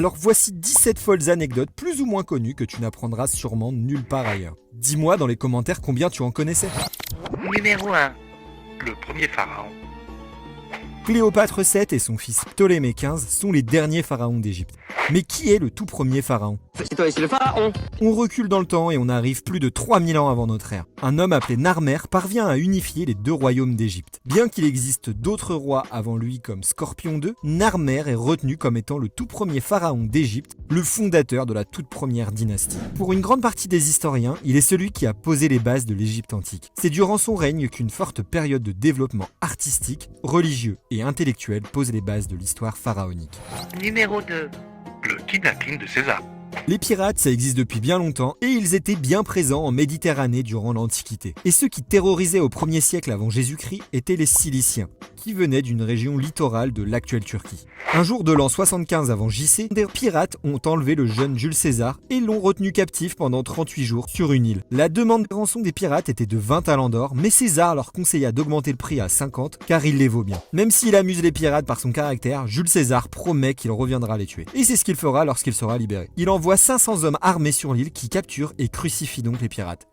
Alors voici 17 folles anecdotes plus ou moins connues que tu n'apprendras sûrement nulle part ailleurs. Dis-moi dans les commentaires combien tu en connaissais. Numéro 1. Le premier pharaon. Cléopâtre VII et son fils Ptolémée XV sont les derniers pharaons d'Égypte. Mais qui est le tout premier pharaon? C'est toi ici le pharaon. On recule dans le temps et on arrive plus de 3000 ans avant notre ère. Un homme appelé Narmer parvient à unifier les deux royaumes d'Égypte. Bien qu'il existe d'autres rois avant lui comme Scorpion II, Narmer est retenu comme étant le tout premier pharaon d'Égypte, le fondateur de la toute première dynastie. Pour une grande partie des historiens, il est celui qui a posé les bases de l'Égypte antique. C'est durant son règne qu'une forte période de développement artistique, religieux et intellectuel pose les bases de l'histoire pharaonique. Numéro 2. Le kidnapping de César. Les pirates, ça existe depuis bien longtemps et ils étaient bien présents en Méditerranée durant l'Antiquité. Et ceux qui terrorisaient au 1er siècle avant Jésus-Christ étaient les Ciliciens, qui venaient d'une région littorale de l'actuelle Turquie. Un jour de l'an 75 avant JC, des pirates ont enlevé le jeune Jules César et l'ont retenu captif pendant 38 jours sur une île. La demande de rançon des pirates était de 20 talents d'or, mais César leur conseilla d'augmenter le prix à 50 car il les vaut bien. Même s'il amuse les pirates par son caractère, Jules César promet qu'il reviendra les tuer. Et c'est ce qu'il fera lorsqu'il sera libéré. Il envoie 500 hommes armés sur l'île qui capturent et crucifient donc les pirates.